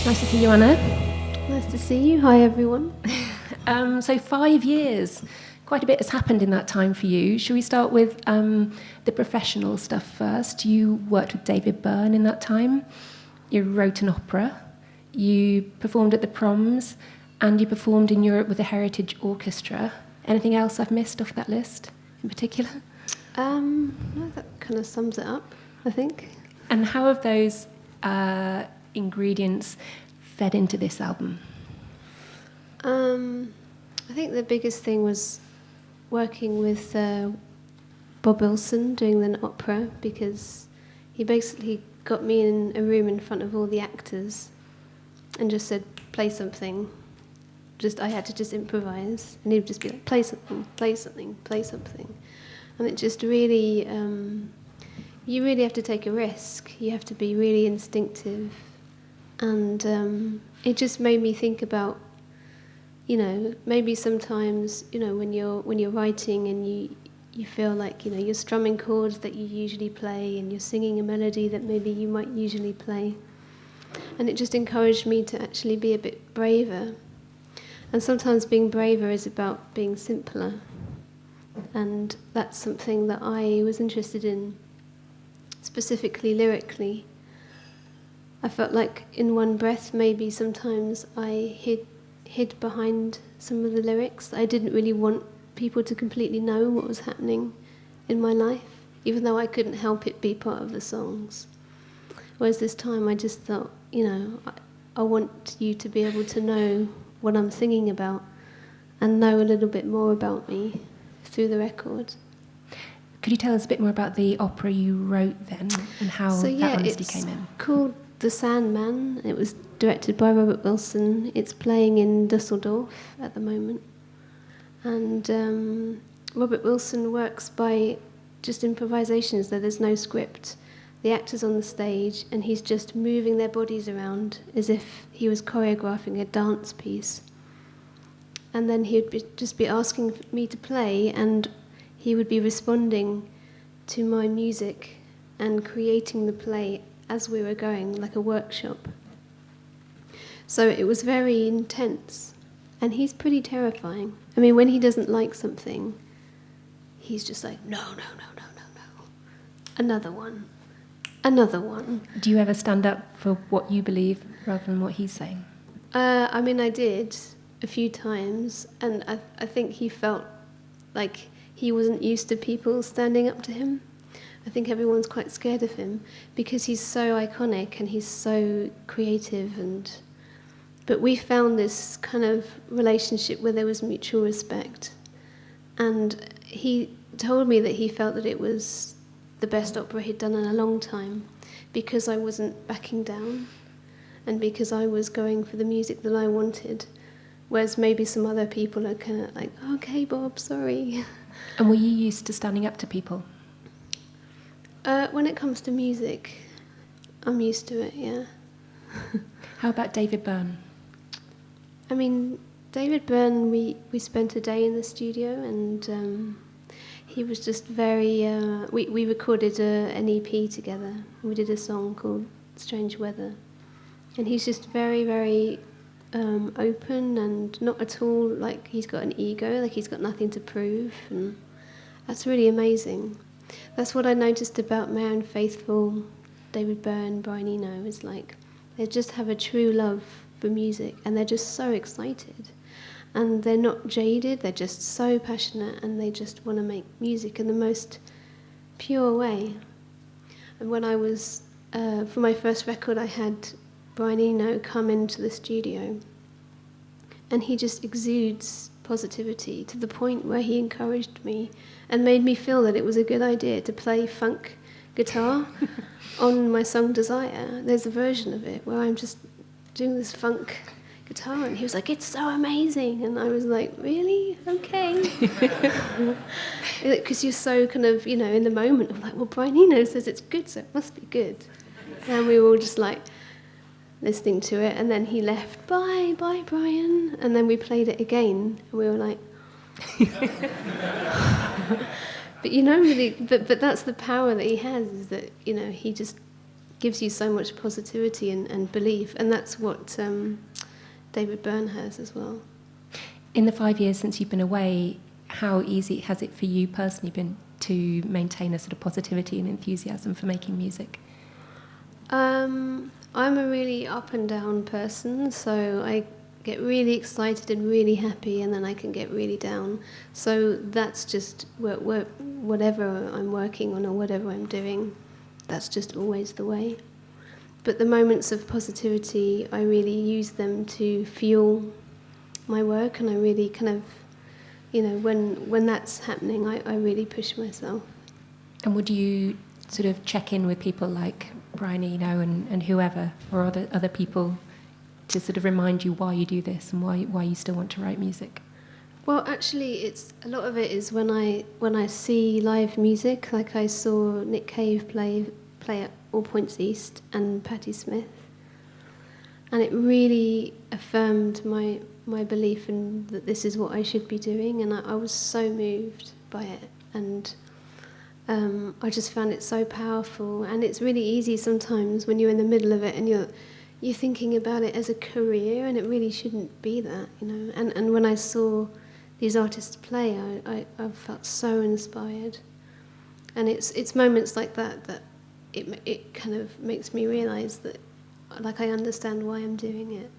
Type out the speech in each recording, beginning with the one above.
Nice to see you, Anna. Nice to see you. Hi, everyone. So 5 years. Quite a bit has happened in that time for you. Should we start with the professional stuff first? You worked with David Byrne in that time. You wrote an opera. You performed at the Proms, and you performed in Europe with the Heritage Orchestra. Anything else I've missed off that list in particular? No, that kind of sums it up, I think. And how have those ingredients fed into this album? I think the biggest thing was working with Bob Wilson doing the opera, because he basically got me in a room in front of all the actors and just said, play something. I had to just improvise, and he'd just be like, play something, play something, play something. And it just really, you really have to take a risk. You have to be really instinctive. And it just made me think about, maybe sometimes, when you're writing and you feel like, you're strumming chords that you usually play and you're singing a melody that maybe you might usually play. And it just encouraged me to actually be a bit braver. And sometimes being braver is about being simpler. And that's something that I was interested in, specifically lyrically. I felt like in one breath maybe sometimes I hid behind some of the lyrics. I didn't really want people to completely know what was happening in my life, even though I couldn't help it be part of the songs. Whereas this time I just thought, I want you to be able to know what I'm singing about and know a little bit more about me through the record. Could you tell us a bit more about the opera you wrote then and how that honesty came in? It's called The Sandman. It was directed by Robert Wilson. It's playing in Dusseldorf at the moment. And Robert Wilson works by just improvisations, so there's no script. The actor's on the stage and he's just moving their bodies around as if he was choreographing a dance piece. And then just be asking me to play, and he would be responding to my music and creating the play as we were going, like a workshop. So it was very intense, and he's pretty terrifying. I mean, when he doesn't like something, he's just like, no. Another one. Do you ever stand up for what you believe rather than what he's saying? I did a few times, and I think he felt like he wasn't used to people standing up to him. I think everyone's quite scared of him because he's so iconic and he's so creative. But we found this kind of relationship where there was mutual respect. And he told me that he felt that it was the best opera he'd done in a long time because I wasn't backing down and because I was going for the music that I wanted, whereas maybe some other people are kind of like, okay, Bob, sorry. And were you used to standing up to people? When it comes to music, I'm used to it, yeah. How about David Byrne? I mean, David Byrne, we spent a day in the studio, and he was just very... we recorded an EP together. We did a song called Strange Weather. And he's just very, very open and not at all like he's got an ego, like he's got nothing to prove. And that's really amazing. That's what I noticed about My Own Faithful, David Byrne, Brian Eno, is like they just have a true love for music and they're just so excited. And they're not jaded, they're just so passionate and they just want to make music in the most pure way. And when I was, for my first record, I had Brian Eno come into the studio and he just exudes positivity to the point where he encouraged me and made me feel that it was a good idea to play funk guitar on my song Desire. There's a version of it where I'm just doing this funk guitar and he was like, it's so amazing, and I was like, really? Okay. Because you're so kind of, in the moment of like, well, Brian Eno says it's good, so it must be good. And we were all just like listening to it, and then he left, bye Brian, and then we played it again and we were like but really, but that's the power that he has, is that he just gives you so much positivity and belief, and that's what David Byrne has as well. In the 5 years since you've been away, how easy has it for you personally been to maintain a sort of positivity and enthusiasm for making music? I'm a really up and down person, so I get really excited and really happy, and then I can get really down. So that's just whatever I'm working on or whatever I'm doing, that's just always the way. But the moments of positivity, I really use them to fuel my work, and I really kind of, when that's happening, I really push myself. And would you sort of check in with people like Brian Eno and whoever, or other people, to sort of remind you why you do this and why you still want to write music? Well, actually, a lot of it is when I see live music, like I saw Nick Cave play at All Points East and Patti Smith, and it really affirmed my belief in that this is what I should be doing, and I was so moved by it, and I just found it so powerful. And it's really easy sometimes when you're in the middle of it and you're thinking about it as a career, and it really shouldn't be that, And when I saw these artists play, I felt so inspired. And it's moments like that it kind of makes me realise that, like, I understand why I'm doing it.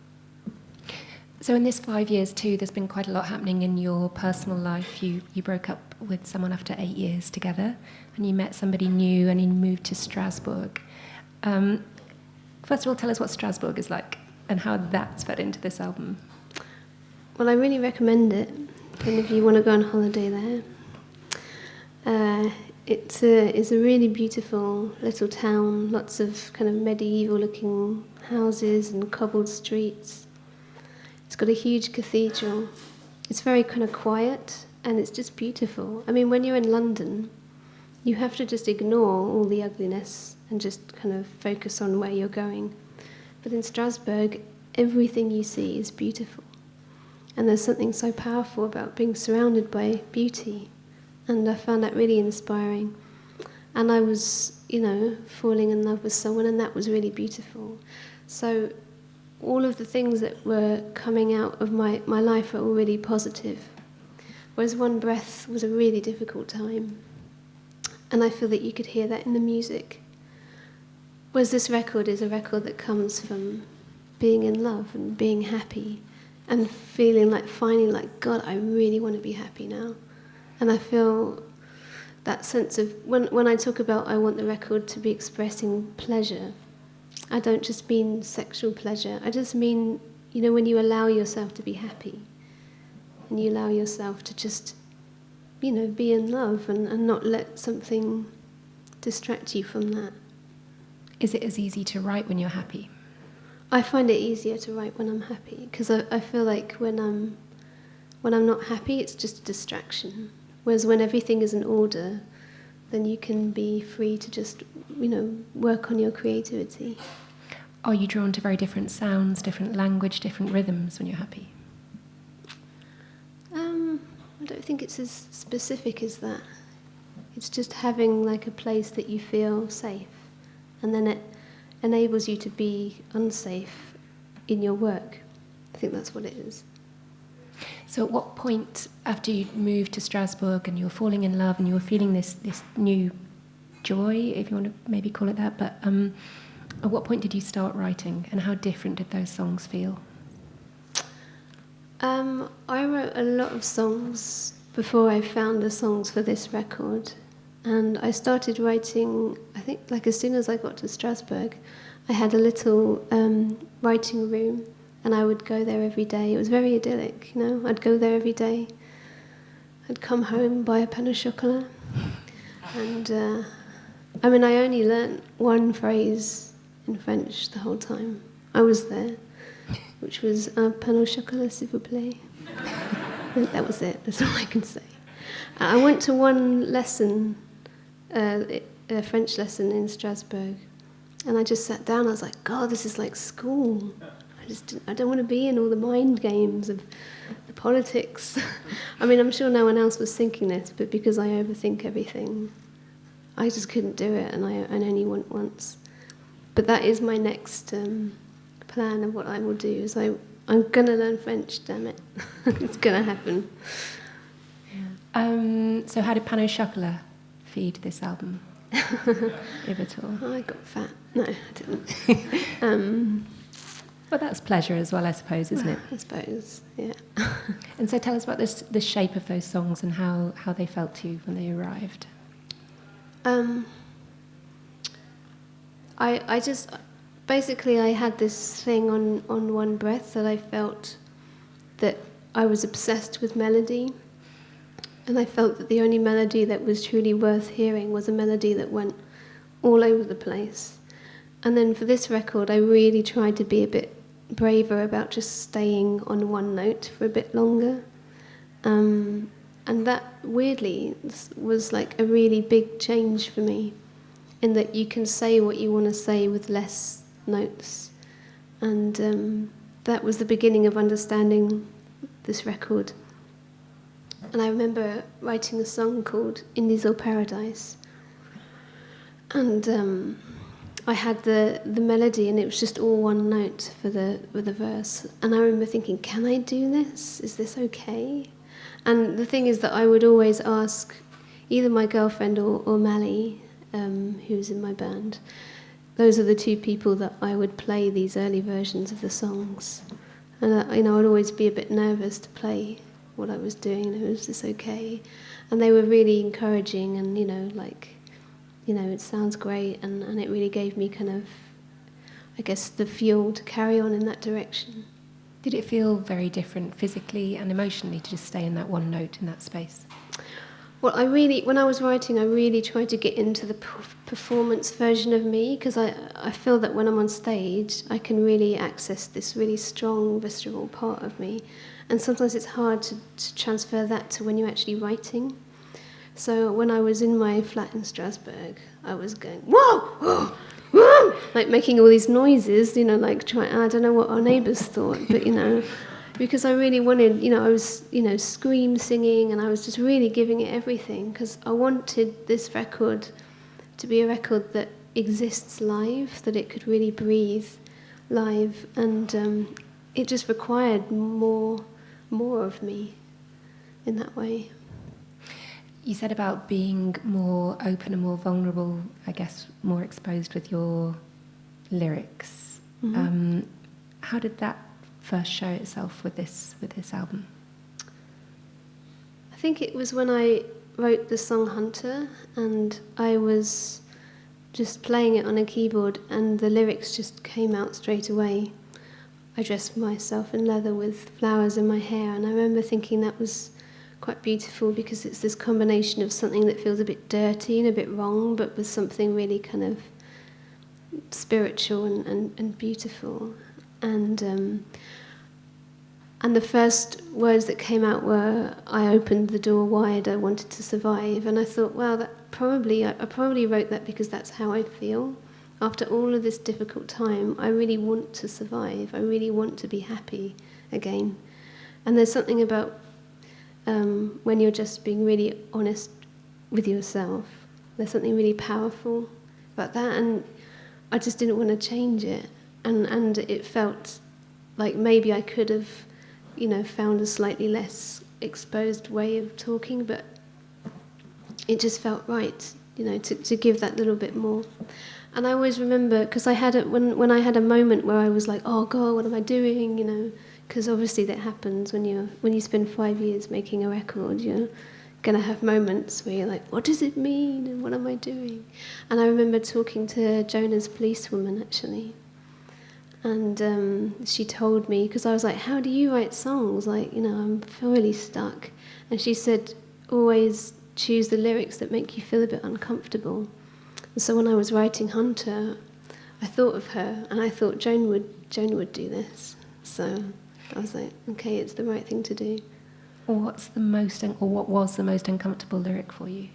So in this 5 years too, there's been quite a lot happening in your personal life. You broke up with someone after 8 years together, and you met somebody new, and you moved to Strasbourg. First of all, tell us what Strasbourg is like and how that's fed into this album. Well, I really recommend it, and if you want to go on holiday there. It's a really beautiful little town, lots of kind of medieval-looking houses and cobbled streets. It's got a huge cathedral. It's very kind of quiet, and it's just beautiful. I mean, when you're in London, you have to just ignore all the ugliness and just kind of focus on where you're going. But in Strasbourg, everything you see is beautiful. And there's something so powerful about being surrounded by beauty. And I found that really inspiring. And I was, falling in love with someone, and that was really beautiful. So all of the things that were coming out of my life are all really positive. Whereas One Breath was a really difficult time. And I feel that you could hear that in the music. Whereas this record is a record that comes from being in love and being happy and feeling like, finally, like, God, I really want to be happy now. And I feel that sense of, when I talk about I want the record to be expressing pleasure, I don't just mean sexual pleasure. I just mean, when you allow yourself to be happy and you allow yourself to just, be in love and not let something distract you from that. Is it as easy to write when you're happy? I find it easier to write when I'm happy, because I feel like when I'm not happy, it's just a distraction. Whereas when everything is in order, then you can be free to just, work on your creativity. Are you drawn to very different sounds, different language, different rhythms when you're happy? I don't think it's as specific as that. It's just having like a place that you feel safe, and then it enables you to be unsafe in your work. I think that's what it is. So at what point, after you moved to Strasbourg and you were falling in love and you were feeling this new joy, if you want to maybe call it that, but at what point did you start writing, and how different did those songs feel? I wrote a lot of songs before I found the songs for this record, and I started writing, I think, like as soon as I got to Strasbourg. I had a little writing room, and I would go there every day. It was very idyllic, I'd go there every day. I'd come home, buy a pain au chocolat, and I only learnt one phrase in French the whole time I was there, which was un pain au chocolat, s'il vous plaît. That was it. That's all I can say. I went to one lesson, a French lesson in Strasbourg, and I just sat down. I was like, God, this is like school. I don't want to be in all the mind games of the politics. I'm sure no one else was thinking this, but because I overthink everything, I just couldn't do it, and I only went once. But that is my next plan of what I will do. Is I'm going to learn French, damn it. It's going to happen. So how did Pan au Chocolat feed this album, if at all? I got fat. No, I didn't. Well, that's pleasure as well, I suppose, isn't it? I suppose, yeah. And so tell us about the shape of those songs and how they felt to you when they arrived. I just... Basically, I had this thing on one breath that I felt that I was obsessed with melody. And I felt that the only melody that was truly worth hearing was a melody that went all over the place. And then for this record, I really tried to be a bit braver about just staying on one note for a bit longer. And that, weirdly, was like a really big change for me, in that you can say what you want to say with less notes. And that was the beginning of understanding this record. And I remember writing a song called Indies or Paradise. And I had the melody, and it was just all one note for the verse. And I remember thinking, can I do this? Is this okay? And the thing is that I would always ask either my girlfriend or Mally, who's in my band. Those are the two people that I would play these early versions of the songs. And I'd always be a bit nervous to play what I was doing. Was this okay? And they were really encouraging, and it sounds great, and it really gave me kind of, I guess, the fuel to carry on in that direction. Did it feel very different physically and emotionally to just stay in that one note in that space? Well, when I was writing, I really tried to get into the performance version of me, because I feel that when I'm on stage, I can really access this really strong, visceral part of me. And sometimes it's hard to transfer that to when you're actually writing. So when I was in my flat in Strasbourg, I was going, whoa, whoa, whoa, like making all these noises, like trying, I don't know what our neighbours thought, but, because I really wanted, I was, scream singing, and I was just really giving it everything, because I wanted this record to be a record that exists live, that it could really breathe live, and it just required more of me in that way. You said about being more open and more vulnerable, I guess, more exposed with your lyrics. Mm-hmm. How did that first show itself with this album? I think it was when I wrote the song Hunter, and I was just playing it on a keyboard, and the lyrics just came out straight away. I dressed myself in leather with flowers in my hair, and I remember thinking that was quite beautiful, because it's this combination of something that feels a bit dirty and a bit wrong, but with something really kind of spiritual and beautiful. And the first words that came out were, I opened the door wide, I wanted to survive. And I thought, wow, I probably wrote that because that's how I feel. After all of this difficult time, I really want to survive. I really want to be happy again. And there's something about when you're just being really honest with yourself. There's something really powerful about that, and I just didn't want to change it. And it felt like maybe I could have, found a slightly less exposed way of talking, but it just felt right, to give that little bit more. And I always remember, because I had when I had a moment where I was like, oh God, what am I doing, because obviously that happens when you spend 5 years making a record. You're going to have moments where you're like, what does it mean, and what am I doing? And I remember talking to Jonah's policewoman, actually, and she told me, because I was like, how do you write songs? Like, I'm really stuck. And she said, always choose the lyrics that make you feel a bit uncomfortable. And so when I was writing Hunter, I thought of her, and I thought Joan would do this. So I was like, okay, it's the right thing to do. What was the most uncomfortable lyric for you?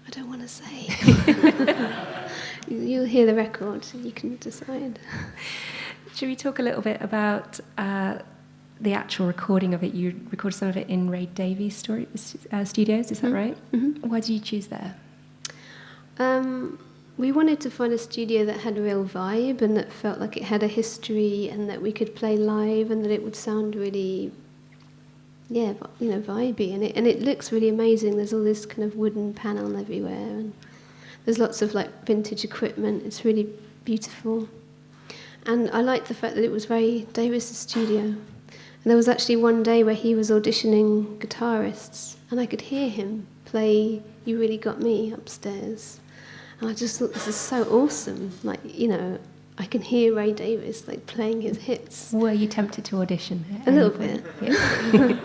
I don't want to say. You'll hear the record, and you can decide. Should we talk a little bit about the actual recording of it? You recorded some of it in Ray Davies studios, is that right? Mm-hmm. Why did you choose there? we wanted to find a studio that had a real vibe and that felt like it had a history and that we could play live and that it would sound really, vibey. And it looks really amazing. There's all this kind of wooden panel everywhere and there's lots of like vintage equipment. It's really beautiful. And I liked the fact that it was very Davis's studio. And there was actually one day where he was auditioning guitarists and I could hear him play You Really Got Me upstairs. And I just thought, this is so awesome. Like, I can hear Ray Davis like playing his hits. Were you tempted to audition? A little bit. Yeah.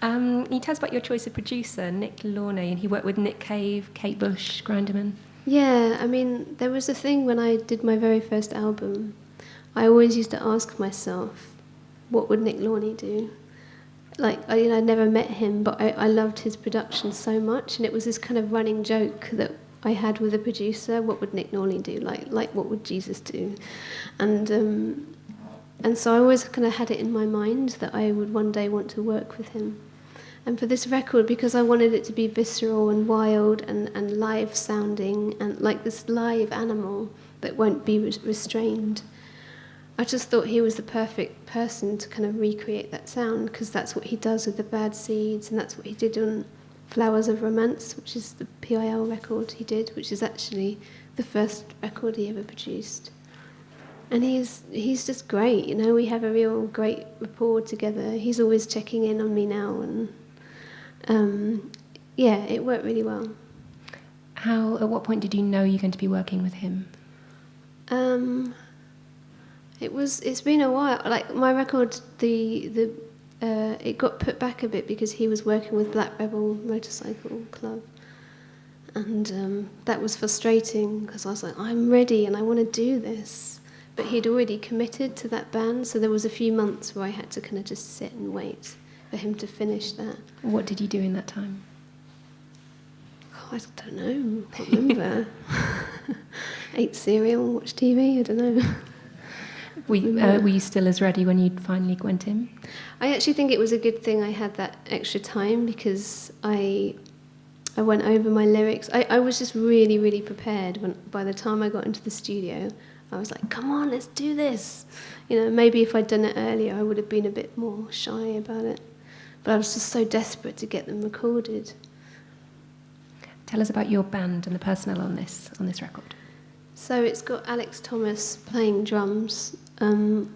Can you tell us about your choice of producer, Nick Launay, and he worked with Nick Cave, Kate Bush, Grinderman? Yeah, I mean, there was a thing when I did my very first album. I always used to ask myself, what would Nick Launay do? Like, I'd never met him, but I loved his production so much, and it was this kind of running joke that I had with a producer. What would Nick Launay do? Like what would Jesus do? And so I always kind of had it in my mind that I would one day want to work with him. And for this record, because I wanted it to be visceral and wild and live sounding and like this live animal that won't be restrained, I just thought he was the perfect person to kind of recreate that sound, because that's what he does with the Bad Seeds, and that's what he did on Flowers of Romance, which is the PIL record he did, which is actually the first record he ever produced. And he's just great, we have a real great rapport together. He's always checking in on me now, and it worked really well. At what point did you know you're going to be working with him? It's been a while. Like my record, it got put back a bit because he was working with Black Rebel Motorcycle Club, and that was frustrating because I was like, I'm ready and I want to do this, but he'd already committed to that band, so there was a few months where I had to kind of just sit and wait for him to finish that. What did you do in that time? Oh, I don't know. I can't remember. Ate cereal, watched TV. I don't know. Were you still as ready when you finally went in? I actually think it was a good thing I had that extra time, because I went over my lyrics. I was just really, really prepared. By the time I got into the studio, I was like, come on, let's do this. Maybe if I'd done it earlier, I would have been a bit more shy about it. But I was just so desperate to get them recorded. Tell us about your band and the personnel on this record. So it's got Alex Thomas playing drums, and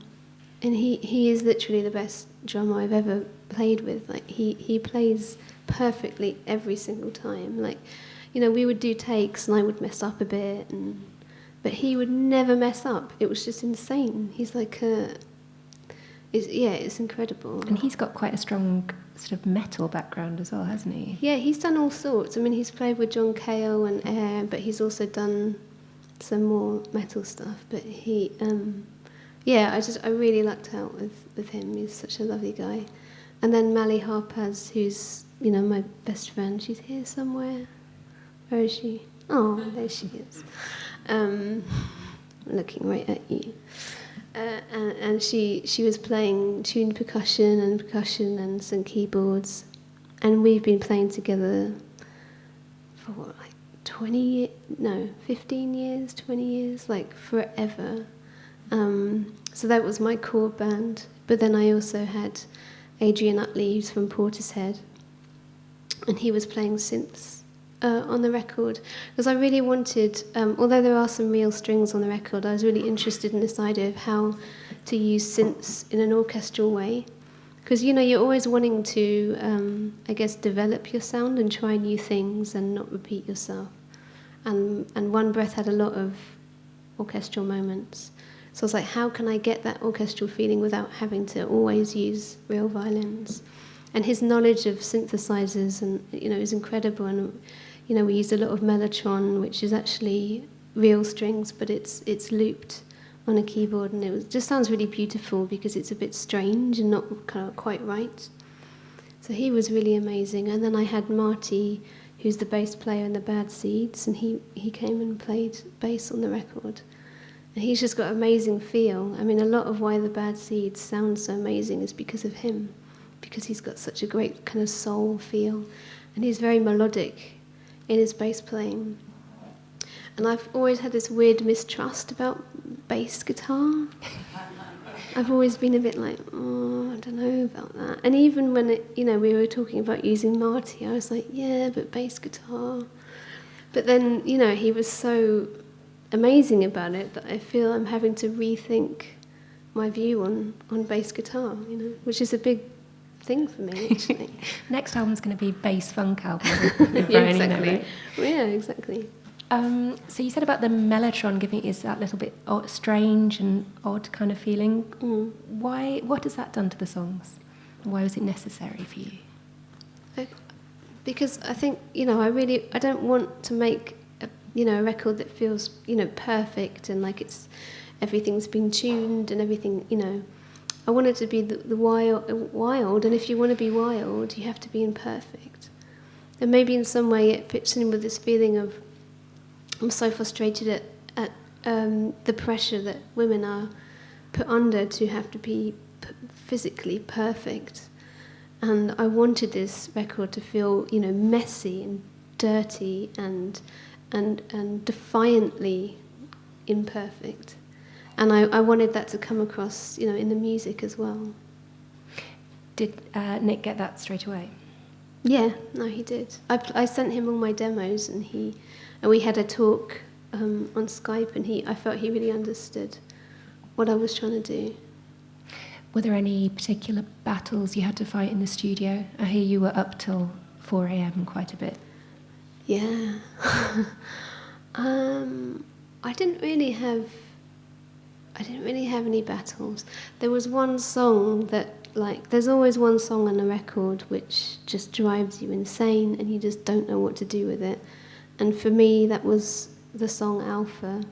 he is literally the best drummer I've ever played with. Like he plays perfectly every single time. Like, we would do takes and I would mess up a bit, but he would never mess up. It was just insane. He's like it's incredible. And he's got quite a strong sort of metal background as well, hasn't he? Yeah, he's done all sorts. I mean, he's played with John Cale and Air, but he's also done some more metal stuff. But he, I really lucked out with him. He's such a lovely guy. And then Mally Harpaz, who's, my best friend. She's here somewhere. Where is she? Oh, there she is. Looking right at you. And she was playing tuned percussion and some keyboards, and we've been playing together for 15 years, 20 years, like forever. So that was my core band. But then I also had Adrian Utley, who's from Portishead, and he was playing synths on the record, because I really wanted, although there are some real strings on the record, I was really interested in this idea of how to use synths in an orchestral way, because you're always wanting to develop your sound and try new things and not repeat yourself, and One Breath had a lot of orchestral moments, so I was like, how can I get that orchestral feeling without having to always use real violins? And his knowledge of synthesizers is incredible. And we used a lot of mellotron, which is actually real strings, but it's looped on a keyboard, and it just sounds really beautiful because it's a bit strange and not kind of quite right. So he was really amazing. And then I had Marty, who's the bass player in the Bad Seeds, and he came and played bass on the record. And he's just got amazing feel. I mean, a lot of why the Bad Seeds sound so amazing is because of him, because he's got such a great kind of soul feel, and he's very melodic in his bass playing. And I've always had this weird mistrust about bass guitar. I've always been a bit like, oh, I don't know about that. And even when we were talking about using Marty, I was like, yeah, but bass guitar. But then, he was so amazing about it that I feel I'm having to rethink my view on bass guitar, which is a big thing for me, actually. Next album's going to be bass funk album. Yeah, exactly. Well, yeah, exactly. So you said about the mellotron giving is that little bit strange and odd kind of feeling. Why? What has that done to the songs? Why was it necessary for you? Because I think I don't want to make a record that feels perfect and like everything's been tuned and everything. I want it to be the wild, and if you want to be wild, you have to be imperfect. And maybe in some way it fits in with this feeling of I'm so frustrated at the pressure that women are put under to have to be physically perfect. And I wanted this record to feel, messy and dirty and defiantly imperfect. And I wanted that to come across, in the music as well. Did Nick get that straight away? Yeah, no, he did. I sent him all my demos, and we had a talk on Skype, and I felt he really understood what I was trying to do. Were there any particular battles you had to fight in the studio? I hear you were up till 4 a.m. quite a bit. Yeah. I didn't really have any battles. There was one song that, there's always one song on a record which just drives you insane and you just don't know what to do with it. And for me, that was the song Alpha.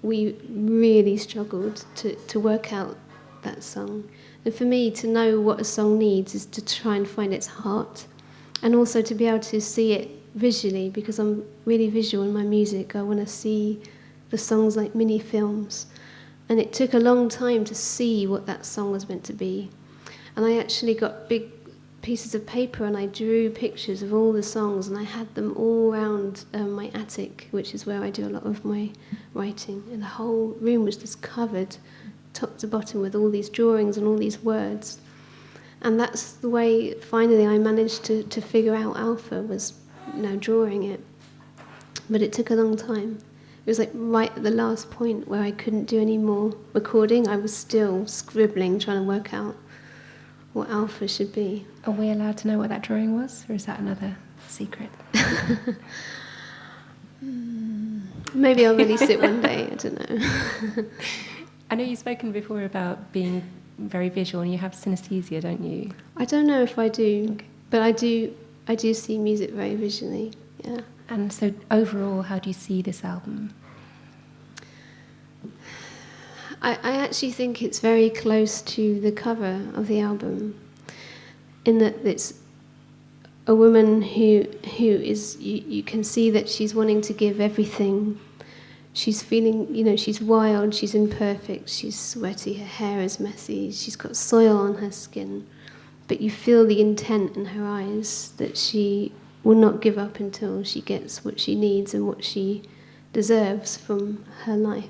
We really struggled to work out that song. And for me, to know what a song needs is to try and find its heart, and also to be able to see it visually, because I'm really visual in my music. I want to see the songs like mini films, and it took a long time to see what that song was meant to be. And I actually got big pieces of paper and I drew pictures of all the songs, and I had them all around my attic, which is where I do a lot of my writing, and the whole room was just covered top to bottom with all these drawings and all these words. And that's the way finally I managed to figure out Alpha, was drawing it. But it took a long time. It was right at the last point where I couldn't do any more recording. I was still scribbling, trying to work out what Alpha should be. Are we allowed to know what that drawing was, or is that another secret? Maybe I'll release it one day, I don't know. I know you've spoken before about being very visual, and you have synesthesia, don't you? I don't know if I do, okay. But I do see music very visually, yeah. And so overall, how do you see this album? I actually think it's very close to the cover of the album, in that it's a woman who is, you can see that she's wanting to give everything. She's feeling, she's wild, she's imperfect, she's sweaty, her hair is messy, she's got soil on her skin, but you feel the intent in her eyes that she will not give up until she gets what she needs and what she deserves from her life.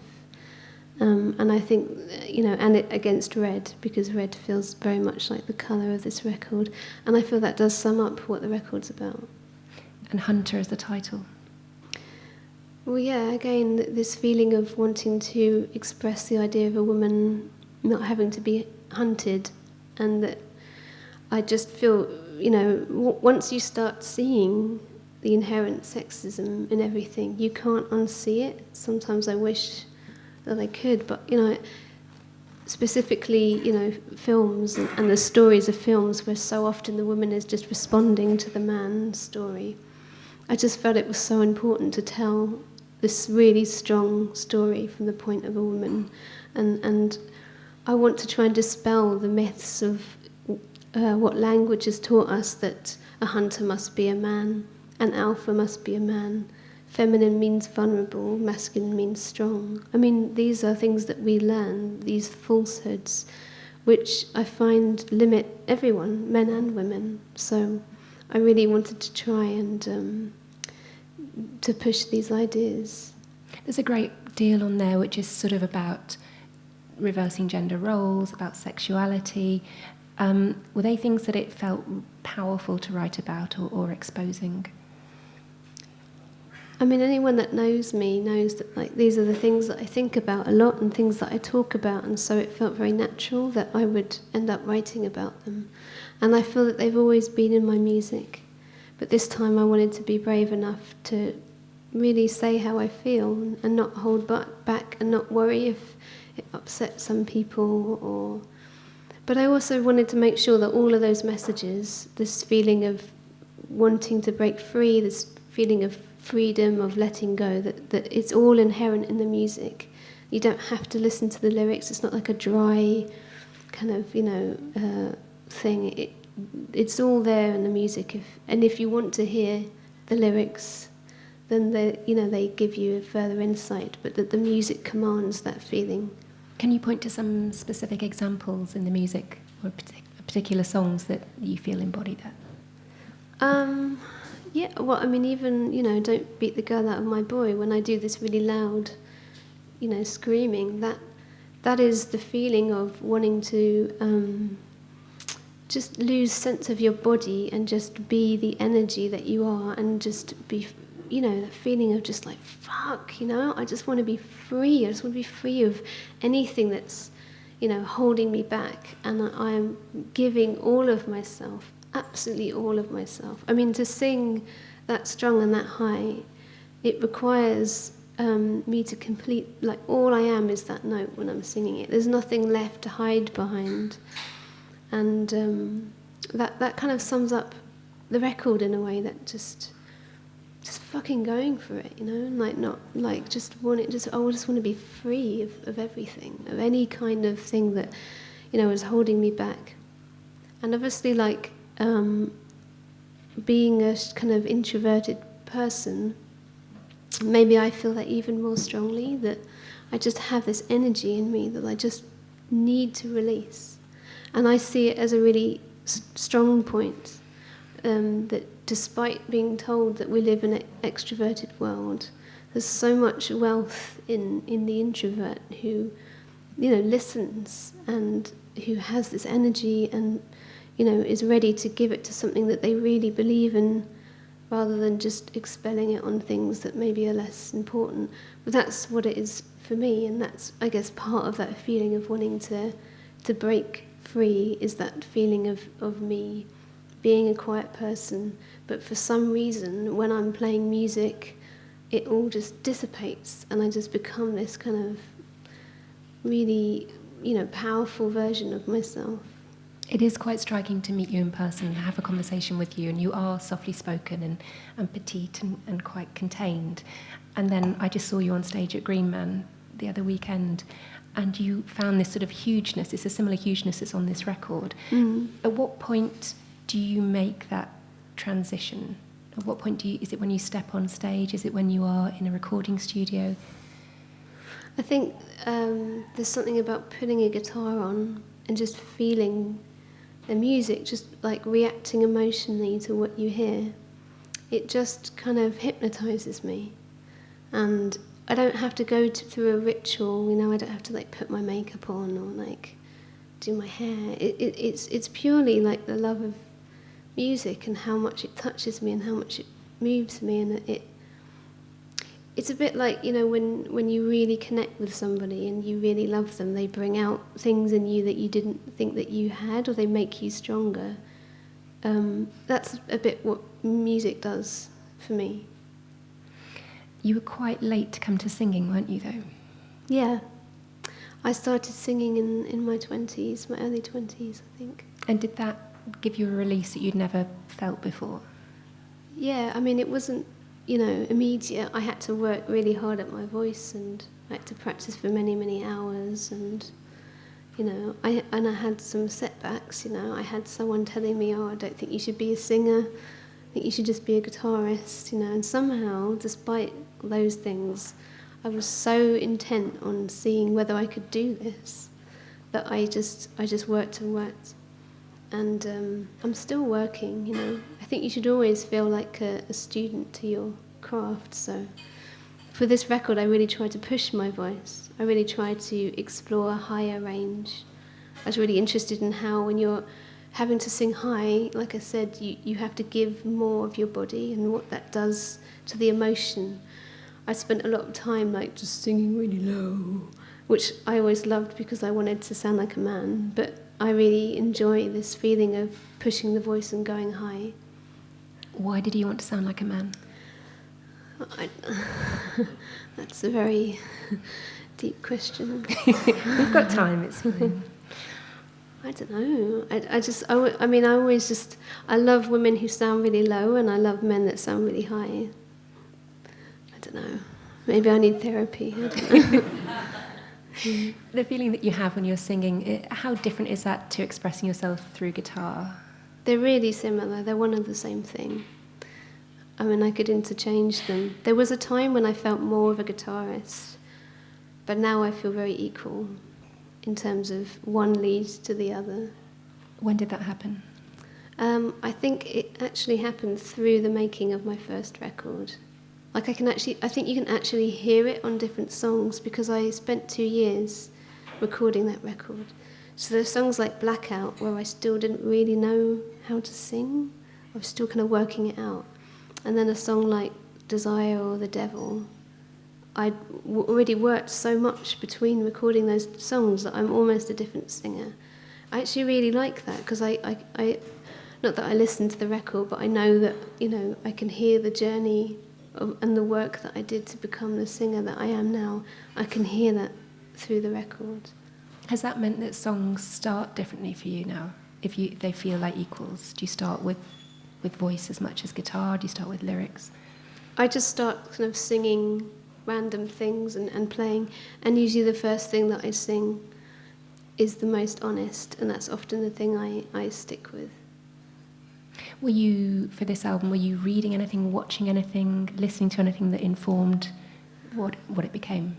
And I think, and it against red, because red feels very much like the colour of this record. And I feel that does sum up what the record's about. And Hunter is the title. Well, yeah, again, this feeling of wanting to express the idea of a woman not having to be hunted, and that I just feel, once you start seeing the inherent sexism in everything, you can't unsee it. Sometimes I wish that I could, but, specifically, films and the stories of films where so often the woman is just responding to the man's story. I just felt it was so important to tell this really strong story from the point of a woman, and I want to try and dispel the myths of what language has taught us, that a hunter must be a man, an alpha must be a man, feminine means vulnerable, masculine means strong. I mean, these are things that we learn, these falsehoods, which I find limit everyone, men and women. So I really wanted to try and to push these ideas. There's a great deal on there which is sort of about reversing gender roles, about sexuality. Were they things that it felt powerful to write about or exposing? I mean, anyone that knows me knows that like these are the things that I think about a lot and things that I talk about, and so it felt very natural that I would end up writing about them. And I feel that they've always been in my music, but this time I wanted to be brave enough to really say how I feel and not hold back and not worry if it upsets some people. But I also wanted to make sure that all of those messages, this feeling of wanting to break free, this feeling of freedom, of letting go, that it's all inherent in the music. You don't have to listen to the lyrics. It's not like a dry kind of, thing. It's all there in the music. If you want to hear the lyrics, then they give you a further insight, but that the music commands that feeling. Can you point to some specific examples in the music or particular songs that you feel embody that? Yeah, well, I mean, even, Don't Beat the Girl Out of My Boy, when I do this really loud, screaming, that is the feeling of wanting to just lose sense of your body and just be the energy that you are and just be, the feeling of just like, fuck, I just want to be free. I just want to be free of anything that's, holding me back. And I am giving all of myself, absolutely all of myself. I mean, to sing that strong and that high, it requires me to complete, like, all I am is that note when I'm singing it. There's nothing left to hide behind. And that kind of sums up the record in a way, that just fucking going for it, like not like just want it. I just want to be free of everything, of any kind of thing that is holding me back. And obviously, like being a kind of introverted person, maybe I feel that even more strongly, that I just have this energy in me that I just need to release. And I see it as a really strong point, that despite being told that we live in an extroverted world, there's so much wealth in the introvert who, listens and who has this energy and, is ready to give it to something that they really believe in, rather than just expelling it on things that maybe are less important. But that's what it is for me, and that's, I guess, part of that feeling of wanting to break free, is that feeling of me being a quiet person, but for some reason when I'm playing music it all just dissipates and I just become this kind of really powerful version of myself. It is quite striking to meet you in person and have a conversation with you, and you are softly spoken and petite and quite contained. And then I just saw you on stage at Green Man the other weekend, and you found this sort of hugeness. It's a similar hugeness that's on this record. At what point do you make that transition? At what point is it when you step on stage? Is it when you are in a recording studio? I think there's something about putting a guitar on and just feeling the music, just like reacting emotionally to what you hear. It just kind of hypnotizes me. And I don't have to go through a ritual, I don't have to like put my makeup on or like do my hair. It's purely like the love of music and how much it touches me and how much it moves me, and it's a bit like, when you really connect with somebody and you really love them, they bring out things in you that you didn't think that you had, or they make you stronger. That's a bit what music does for me. You were quite late to come to singing, weren't you, though? Yeah. I started singing in my 20s, my early 20s, I think. And did that give you a release that you'd never felt before? Yeah, I mean, it wasn't, immediate. I had to work really hard at my voice, and I had to practice for many, many hours, and, I had some setbacks, I had someone telling me, I don't think you should be a singer, I think you should just be a guitarist, and somehow, despite those things, I was so intent on seeing whether I could do this that I just worked and worked. And I'm still working, I think you should always feel like a student to your craft. So for this record, I really tried to push my voice. I really tried to explore a higher range. I was really interested in how when you're having to sing high, like I said, you have to give more of your body and what that does to the emotion. I spent a lot of time like just singing really low, which I always loved because I wanted to sound like a man, but I really enjoy this feeling of pushing the voice and going high. Why did you want to sound like a man? That's a very deep question. We've got time, it's fine. I don't know. I love women who sound really low, and I love men that sound really high. I don't know. Maybe I need therapy. I don't know. The feeling that you have when you're singing, how different is that to expressing yourself through guitar? They're really similar. They're one and the same thing. I mean, I could interchange them. There was a time when I felt more of a guitarist, but now I feel very equal in terms of one leads to the other. When did that happen? I think it actually happened through the making of my first record. I think you can actually hear it on different songs because I spent 2 years recording that record. So there's songs like Blackout where I still didn't really know how to sing. I was still kind of working it out. And then a song like Desire or The Devil, I'd already worked so much between recording those songs that I'm almost a different singer. I actually really like that because I not that I listened to the record, but I know that, I can hear the journey and the work that I did to become the singer that I am now. I can hear that through the record. Has that meant that songs start differently for you now? If they feel like equals, do you start with voice as much as guitar? Do you start with lyrics? I just start kind of singing random things and playing, and usually the first thing that I sing is the most honest, and that's often the thing I stick with. Were you, for this album, were you reading anything, watching anything, listening to anything that informed what it became?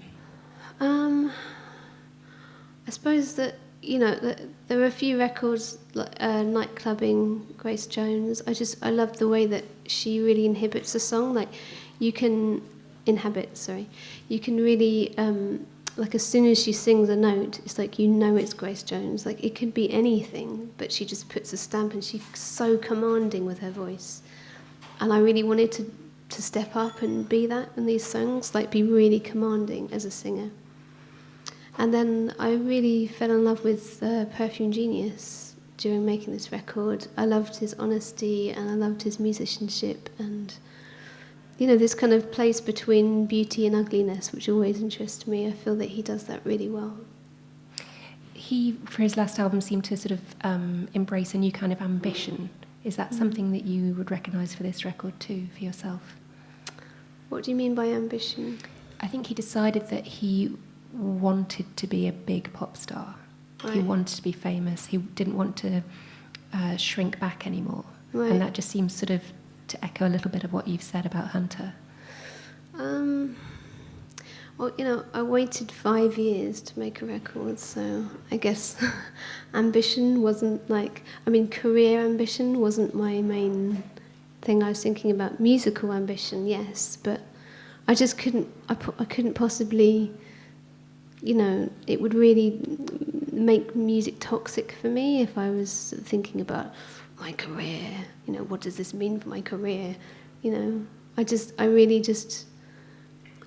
I suppose that, that there are a few records, like Nightclubbing, Grace Jones. I love the way that she really inhabits a song. Like, you can really, like as soon as she sings a note, it's like it's Grace Jones. Like, it could be anything, but she just puts a stamp, and she's so commanding with her voice. And I really wanted to step up and be that in these songs, like be really commanding as a singer. And then I really fell in love with Perfume Genius during making this record. I loved his honesty, and I loved his musicianship, and this kind of place between beauty and ugliness, which always interests me. I feel that he does that really well. He, for his last album, seemed to sort of embrace a new kind of ambition. Is that something that you would recognise for this record too, for yourself? What do you mean by ambition? I think he decided that he wanted to be a big pop star. Right. He wanted to be famous. He didn't want to shrink back anymore. Right. And that just seems sort of to echo a little bit of what you've said about Hunter. Well, I waited 5 years to make a record, so I guess ambition wasn't career ambition wasn't my main thing I was thinking about. Musical ambition, yes, but I just couldn't possibly, it would really make music toxic for me if I was thinking about my career, what does this mean for my career?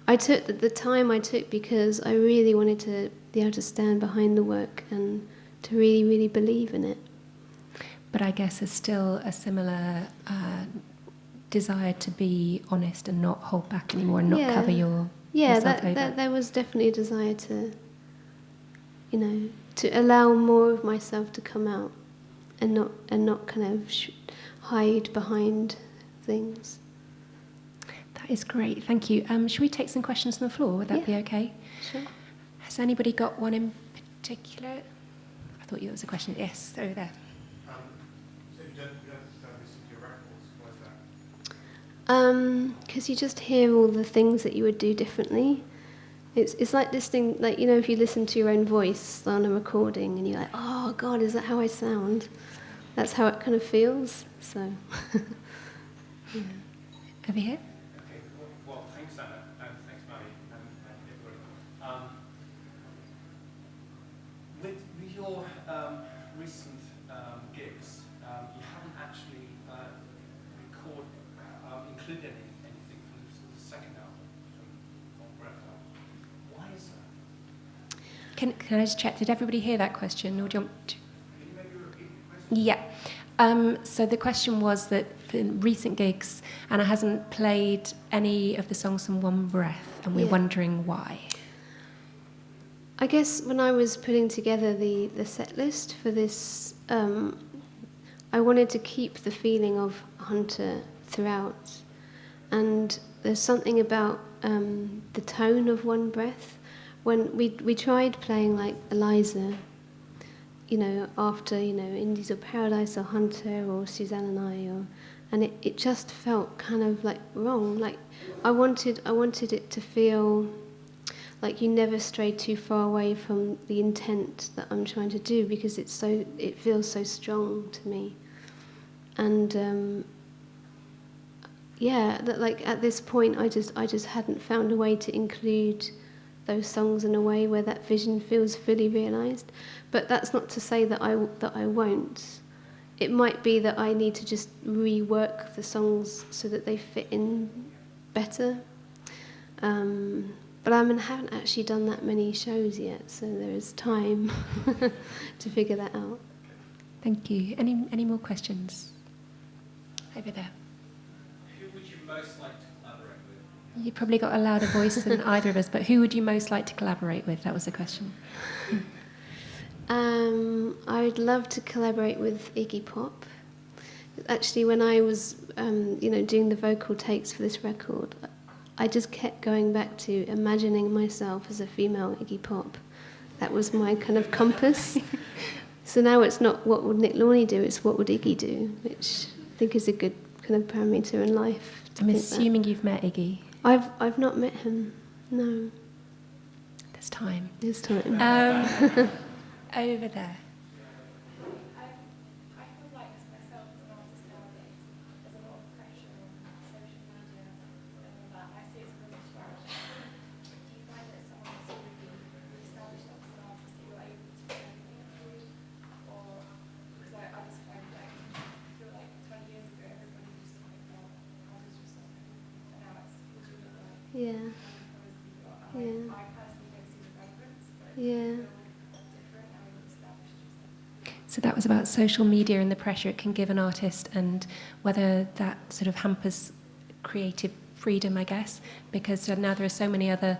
I took the time I took because I really wanted to be able to stand behind the work and to really, really believe in it. But I guess there's still a similar desire to be honest and not hold back anymore and not cover yourself over. There was definitely a desire to, to allow more of myself to come out and not kind of hide behind things. That is great, thank you. Should we take some questions from the floor? Would that be okay? Sure. Has anybody got one in particular? I thought there was a question. Yes, over there. So you don't listen to your records. Why is that? Because you just hear all the things that you would do differently. It's like listening, if you listen to your own voice on a recording and you're like, oh God, is that how I sound? That's how it kind of feels. So, Over here. Okay. your recent gigs, you haven't actually included anything from the second album, from One Breath album. Why is that? Can I just check? Did everybody hear that question, or do you want to? Can you maybe repeat the question? Yeah. So the question was that in recent gigs, Anna hasn't played any of the songs from One Breath, and we're wondering why. I guess when I was putting together the set list for this, I wanted to keep the feeling of Hunter throughout. And there's something about the tone of One Breath. When we tried playing like Eliza, after, Indies of Paradise or Hunter or Suzanne and I, and it just felt kind of like wrong. Like I wanted it to feel like you never strayed too far away from the intent that I'm trying to do, because it feels so strong to me. And that like at this point I just hadn't found a way to include those songs in a way where that vision feels fully realised. But that's not to say that I won't. It might be that I need to just rework the songs so that they fit in better. But I haven't actually done that many shows yet, so there is time to figure that out. Thank you. Any more questions? Over there. Who would you most like to collaborate with? You probably got a louder voice than either of us, but who would you most like to collaborate with? That was the question. I would love to collaborate with Iggy Pop. Actually, when I was, doing the vocal takes for this record, I just kept going back to imagining myself as a female Iggy Pop. That was my kind of compass. So now it's not what would Nick Lawney do, it's what would Iggy do, which I think is a good kind of parameter in life. I'm assuming you've met Iggy. I've not met him, no. There's time. There's time. Over there. I feel like as myself as an artist nowadays, there's a lot of pressure on social media and all that. I see it's really disparaging. Do you find that someone who's really established as an artist that you're able to put anything through? Or, because I just find like, I feel like 20 years ago everybody used to think about how does yourself and now it's what do you look like? Yeah. I personally don't see the relevance, but Yeah. So that was about social media and the pressure it can give an artist, and whether that sort of hampers creative freedom, I guess, because now there are so many other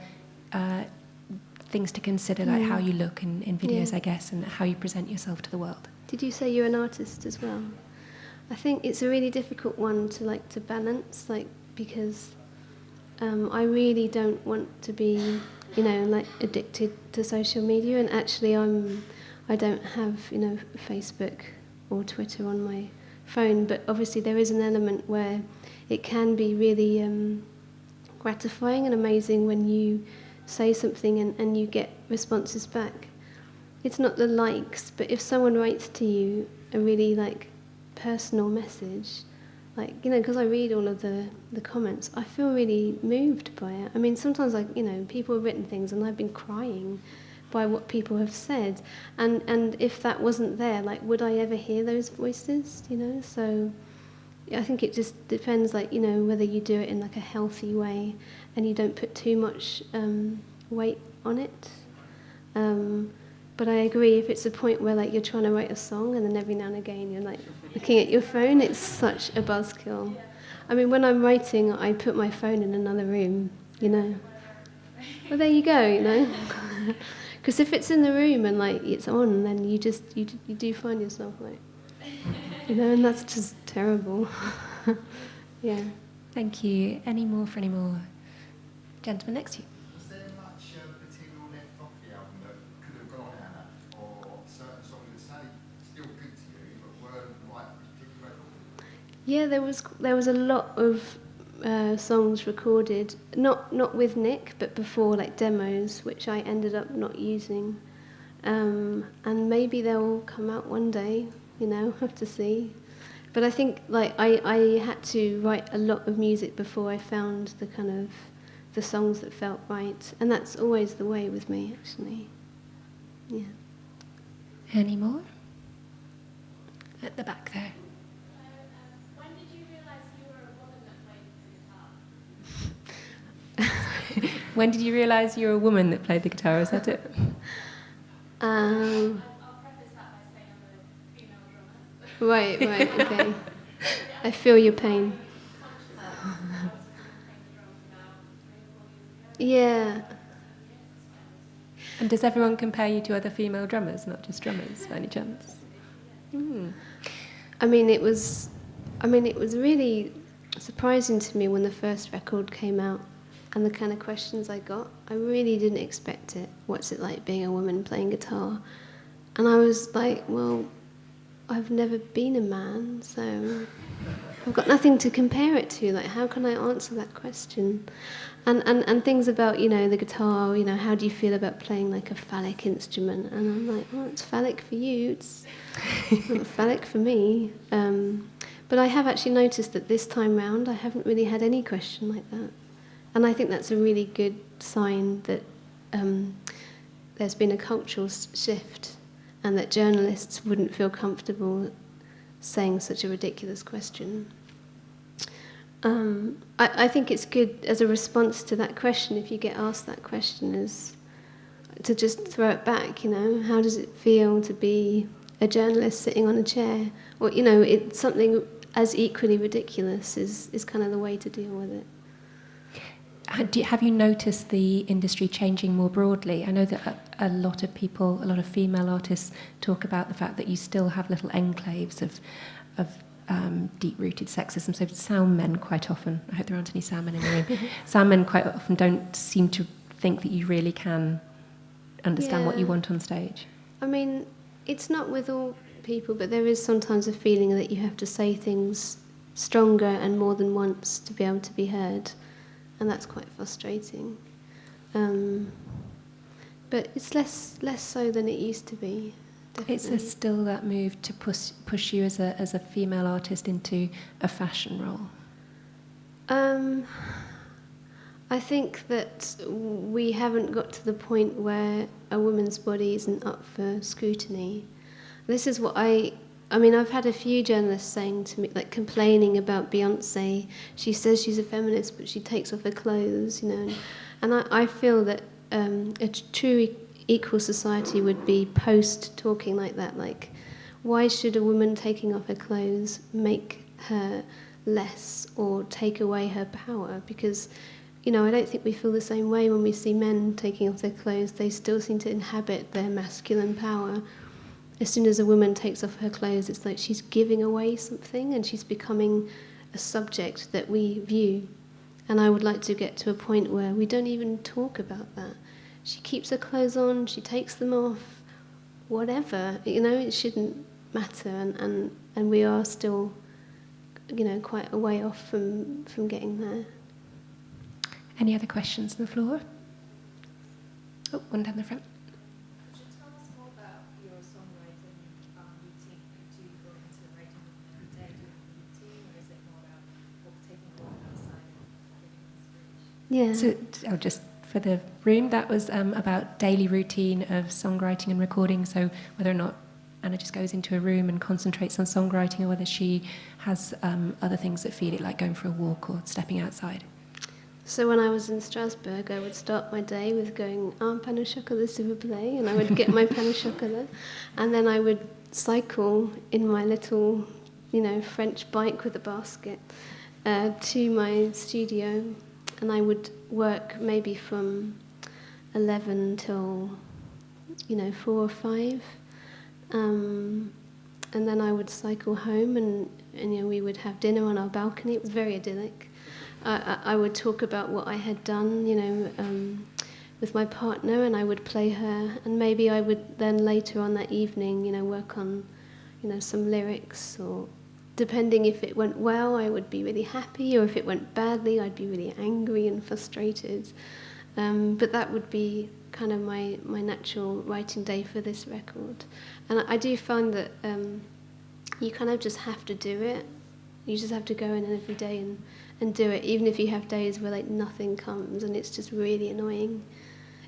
things to consider, like how you look in videos, I guess, and how you present yourself to the world. Did you say you're an artist as well? I think it's a really difficult one to balance, because I really don't want to be, addicted to social media, and actually I don't have, Facebook or Twitter on my phone, but obviously there is an element where it can be really gratifying and amazing when you say something and you get responses back. It's not the likes, but if someone writes to you a really personal message, because I read all of the comments, I feel really moved by it. I mean, sometimes people have written things and I've been crying by what people have said, and if that wasn't there, would I ever hear those voices? So I think it just depends, whether you do it in a healthy way and you don't put too much weight on it. But I agree, if it's a point where you're trying to write a song and then every now and again you're looking at your phone, it's such a buzzkill. I mean, when I'm writing, I put my phone in another room. Well, there you go. Because if it's in the room and it's on, then you do find yourself and that's just terrible. Yeah. Thank you. Any more? Gentleman next to you. Was there much material left off the album that could have gone, Anna, or certain songs that sounded still good to you but weren't right for a particular record? Yeah, there was a lot of songs recorded, not with Nick, but before, demos, which I ended up not using. And maybe they'll come out one day, have to see. But I think I had to write a lot of music before I found the songs that felt right, and that's always the way with me, actually. Yeah. Any more? At the back there. When did you realise you were a woman that played the guitar? When did you realise you were a woman that played the guitar? Is that it? Um, I'll preface that by saying I'm a female drummer. right, okay. I feel your pain. Yeah. And does everyone compare you to other female drummers, not just drummers, by any chance? I mean, it was really surprising to me when the first record came out and the kind of questions I got. I really didn't expect it. What's it like being a woman playing guitar? And I was like, well, I've never been a man, so I've got nothing to compare it to. Like, how can I answer that question? And things about, you know, the guitar, you know, how do you feel about playing like a phallic instrument? And I'm like, well, it's phallic for you, it's not phallic for me. But I have actually noticed that this time round I haven't really had any question like that. And I think that's a really good sign that there's been a cultural shift and that journalists wouldn't feel comfortable saying such a ridiculous question. I think it's good as a response to that question, if you get asked that question, is to just throw it back, you know. How does it feel to be a journalist sitting on a chair? Or, you know, it's something as equally ridiculous is kind of the way to deal with it. Have you noticed the industry changing more broadly? I know that a lot of people, a lot of female artists talk about the fact that you still have little enclaves of deep-rooted sexism. So sound men quite often, I hope there aren't any sound men in the room, sound men quite often don't seem to think that you really can understand what you want on stage. I mean, it's not with all people, but there is sometimes a feeling that you have to say things stronger and more than once to be able to be heard. And that's quite frustrating. But it's less so than it used to be. Definitely. Is there still that move to push you as a female artist into a fashion role? I think that we haven't got to the point where a woman's body isn't up for scrutiny. This is what I mean, I've had a few journalists saying to me, like complaining about Beyonce. She says she's a feminist, but she takes off her clothes, you know. And I feel that a true equal society would be post talking like that. Like, why should a woman taking off her clothes make her less or take away her power? Because, you know, I don't think we feel the same way when we see men taking off their clothes. They still seem to inhabit their masculine power. As soon as a woman takes off her clothes, it's like she's giving away something and she's becoming a subject that we view. And I would like to get to a point where we don't even talk about that. She keeps her clothes on, she takes them off, whatever. You know, it shouldn't matter. And we are still, you know, quite a way off from getting there. Any other questions on the floor? Oh, one down the front. Could you tell us more about your songwriting routine? Do you go into writing every day, doing a routine, or is it more about taking a walk outside and getting inspiration? Yeah. So, just for the room, that was about daily routine of songwriting and recording. So whether or not Anna just goes into a room and concentrates on songwriting, or whether she has other things that feed it, like going for a walk or stepping outside. So when I was in Strasbourg, I would start my day with going, un pain au chocolat, s'il vous plaît, and I would get my pain au chocolat, and then I would cycle in my little, you know, French bike with a basket to my studio, and I would work maybe from 11 till, you know, 4 or 5, and then I would cycle home, and you know, we would have dinner on our balcony. It was very idyllic. I would talk about what I had done, you know, with my partner, and I would play her, and maybe I would then later on that evening, you know, work on, you know, some lyrics, or depending if it went well, I would be really happy, or if it went badly, I'd be really angry and frustrated. But that would be kind of my natural writing day for this record. And I do find that you kind of just have to do it. You just have to go in every day and do it, even if you have days where like nothing comes and it's just really annoying.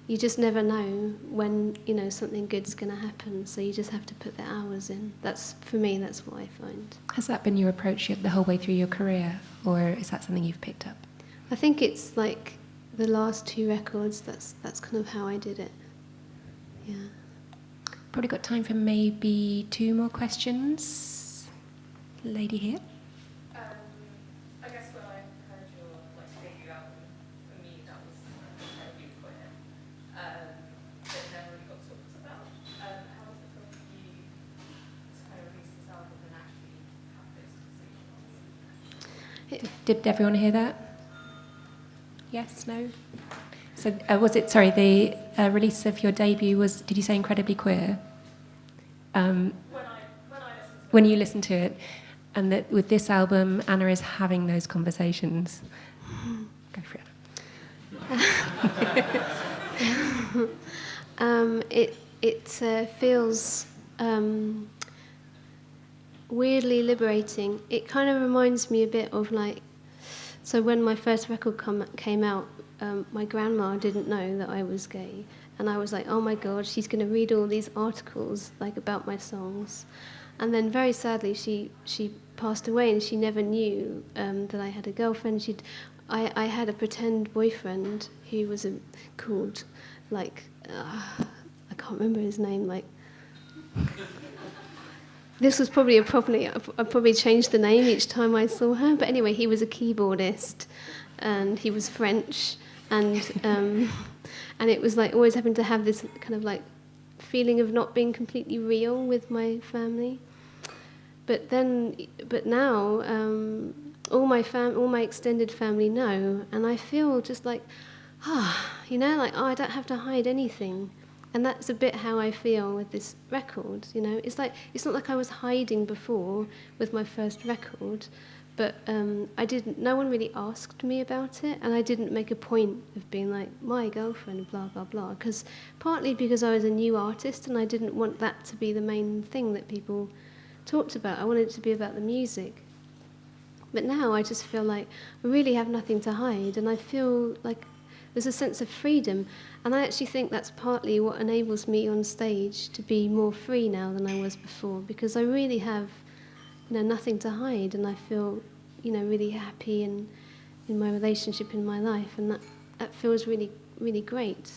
you just never know when, you know, something good's going to happen. So you just have to put the hours in. That's, for me, that's what I find. Has that been your approach the whole way through your career, or is that something you've picked up? I think it's like the last 2 records, that's kind of how I did it. Yeah. Probably got time for maybe 2 more questions. Lady here. I guess when I heard your debut album, for me that was incredibly queer. But it never really got talked about. How was it for you to kind of release this album and actually have those conversations? Did everyone hear that? Yes, no? So was it, sorry, the release of your debut was, did you say incredibly queer? When I listened to When you listened to it, and that with this album, Anna is having those conversations. Go for it. It feels weirdly liberating. It kind of reminds me a bit of like, so when my first record came out, my grandma didn't know that I was gay, and I was like, oh my God, she's going to read all these articles like about my songs. And then very sadly, she passed away, and she never knew that I had a girlfriend. I had a pretend boyfriend who was called, like, I can't remember his name. Like, this was probably I probably changed the name each time I saw her. But anyway, he was a keyboardist, and he was French, and it was like always having to have this kind of like feeling of not being completely real with my family. But now, all my extended family know, and I feel just like, you know, like, I don't have to hide anything. And that's a bit how I feel with this record, you know. It's like, it's not like I was hiding before with my first record, but no one really asked me about it, and I didn't make a point of being like, my girlfriend, blah, blah, blah, partly because I was a new artist, and I didn't want that to be the main thing that people talked about. I wanted it to be about the music. But now I just feel like I really have nothing to hide, and I feel like there's a sense of freedom, and I actually think that's partly what enables me on stage to be more free now than I was before, because I really have, you know, nothing to hide, and I feel, you know, really happy in my relationship in my life, and that feels really, really great.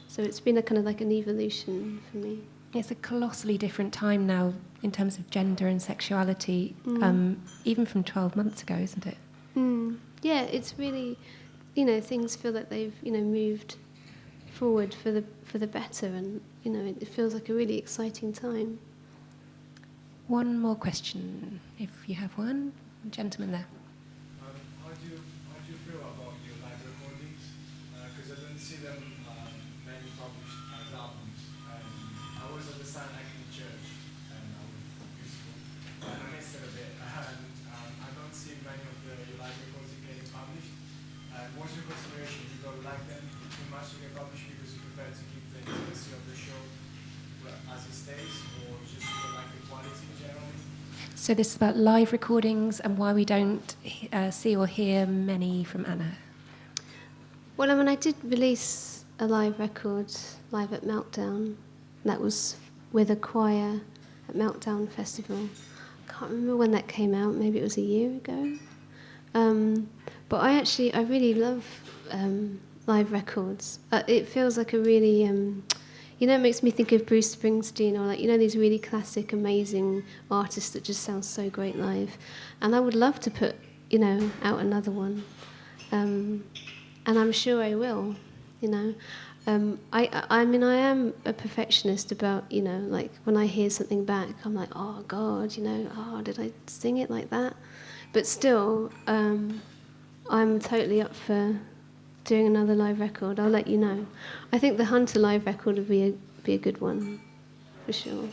So it's been a kind of like an evolution for me. It's a colossally different time now in terms of gender and sexuality, even from 12 months ago, isn't it? Yeah, it's really, you know, things feel like they've, you know, moved forward for the better, and, you know, it feels like a really exciting time. One more question, if you have one. Gentleman there. How do you feel about your live recordings? Because I don't see them many published as albums. I was at the Sound Acting Church, and I was useful, and I missed it a bit. And I don't see many of your live records getting published. What's your consideration? You don't like them too much to get published because you prefer to keep the intimacy of the show as it stays, or just you don't like the quality generally? So this is about live recordings and why we don't see or hear many from Anna. Well, I mean, I did release a live record live at Meltdown. That was with a choir at Meltdown Festival. I can't remember when that came out. Maybe it was a year ago. But I really love live records. It feels like a really, you know, it makes me think of Bruce Springsteen, or like, you know, these really classic, amazing artists that just sound so great live. And I would love to put, you know, out another one. And I'm sure I will, you know. I mean, I am a perfectionist about, you know, like when I hear something back, I'm like, oh God, you know, oh, did I sing it like that? But still, I'm totally up for doing another live record. I'll let you know. I think the Hunter live record would be a good one, for sure.